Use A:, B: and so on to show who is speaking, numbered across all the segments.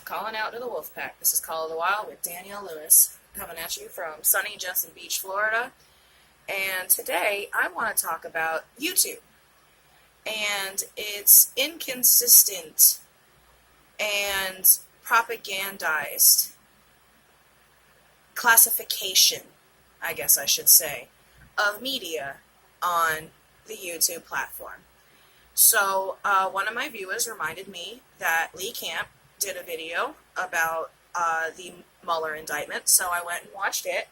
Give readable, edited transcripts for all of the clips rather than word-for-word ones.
A: Calling out to the wolf pack. This is Call of the Wild with Danielle Lewis, coming at you from sunny Justin Beach, Florida. And today I want to talk about YouTube and its inconsistent and propagandized classification, I guess I should say, of media on the YouTube platform. So one of my viewers reminded me that Lee Camp did a video about the Mueller indictment, so I went and watched it,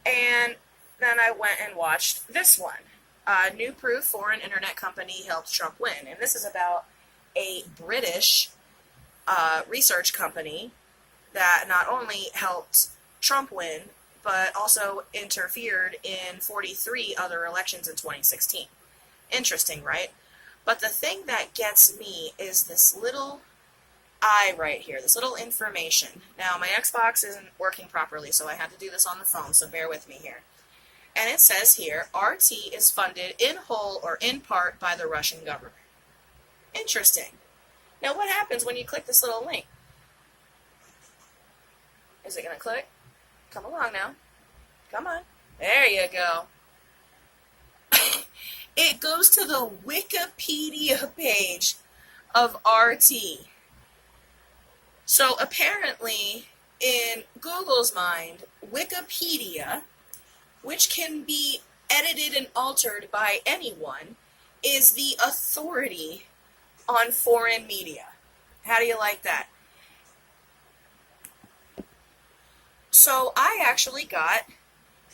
A: and then I went and watched this one, New Proof Foreign Internet Company Helped Trump Win, and this is about a British research company that not only helped Trump win, but also interfered in 43 other elections in 2016. Interesting, right? But the thing that gets me is this little I right here, this little information. Now, my Xbox isn't working properly, so I had to do this on the phone, so bear with me here. And it says here, RT is funded in whole or in part by the Russian government. Interesting. Now, what happens when you click this little link? Is it going to click? Come along now. Come on. There you go. It goes to the Wikipedia page of RT. So apparently, in Google's mind, Wikipedia, which can be edited and altered by anyone, is the authority on foreign media. How do you like that? So I actually got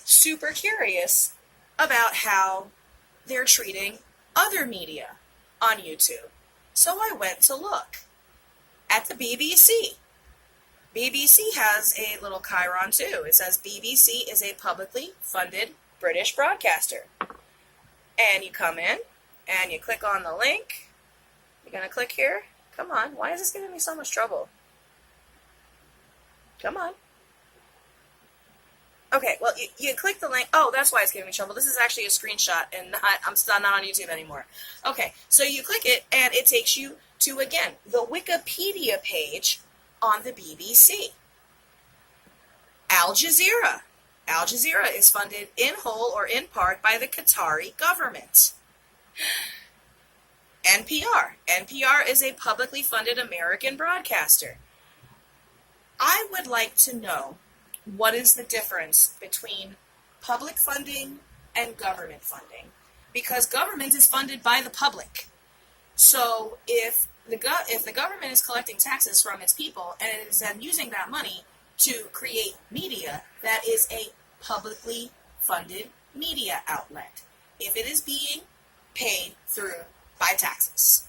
A: super curious about how they're treating other media on YouTube. So I went to look at the BBC. BBC has a little chyron too. It says BBC is a publicly funded British broadcaster. And you come in and you click on the link. You're going to click here. Come on. Why is this giving me so much trouble? Come on. Okay, well, you click the link. Oh, that's why it's giving me trouble. This is actually a screenshot, and I'm still not on YouTube anymore. Okay, so you click it, and it takes you to, again, the Wikipedia page on the BBC. Al Jazeera. Al Jazeera is funded in whole or in part by the Qatari government. NPR. NPR is a publicly funded American broadcaster. I would like to know what is the difference between public funding and government funding, because government is funded by the public. So if the government is collecting taxes from its people and it is then using that money to create media, that is a publicly funded media outlet, if it is being paid through by taxes.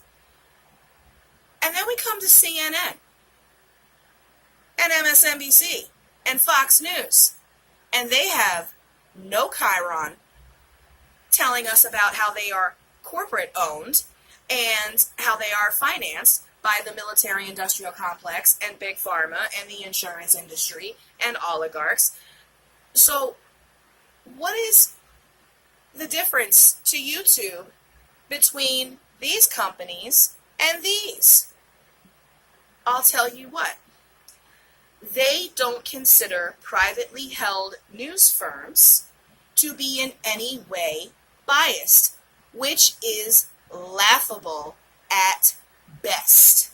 A: And then we come to CNN and MSNBC and Fox News, and they have no chyron telling us about how they are corporate owned and how they are financed by the military-industrial complex and big pharma and the insurance industry and oligarchs. So what is the difference to YouTube between these companies and these? I'll tell you what. They don't consider privately held news firms to be in any way biased, which is laughable at best.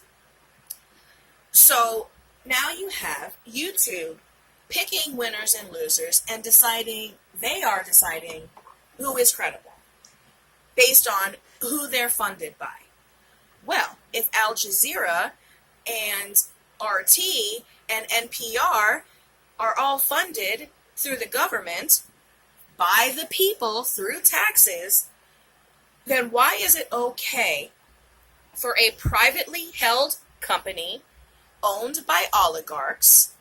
A: So now you have YouTube picking winners and losers and they are deciding who is credible based on who they're funded by. Well, if Al Jazeera and RT and NPR are all funded through the government by the people through taxes, then why is it okay for a privately held company owned by oligarchs?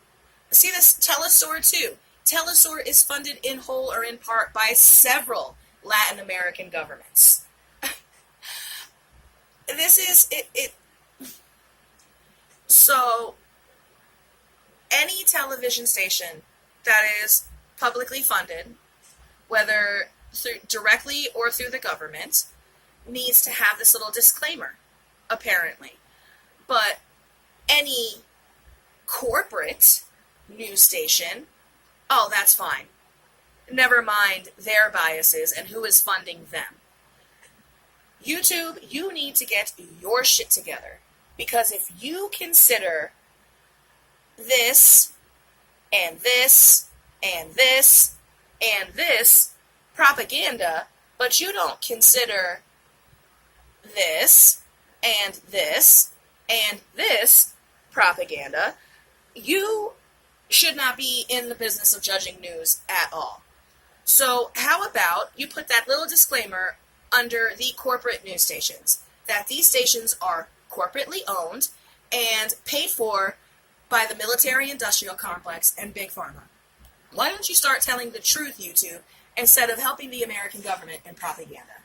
A: See this Telesur too. Telesur is funded in whole or in part by several Latin American governments. This is it. So any television station that is publicly funded, whether directly or through the government, needs to have this little disclaimer, apparently. But any corporate news station, oh, that's fine. Never mind their biases and who is funding them. YouTube, you need to get your shit together. Because if you consider this, and this, and this, and this propaganda, but you don't consider this, and this, and this propaganda, you should not be in the business of judging news at all. So how about you put that little disclaimer under the corporate news stations, that these stations are corporately owned and paid for by the military-industrial complex and Big Pharma. Why don't you start telling the truth, YouTube, instead of helping the American government in propaganda?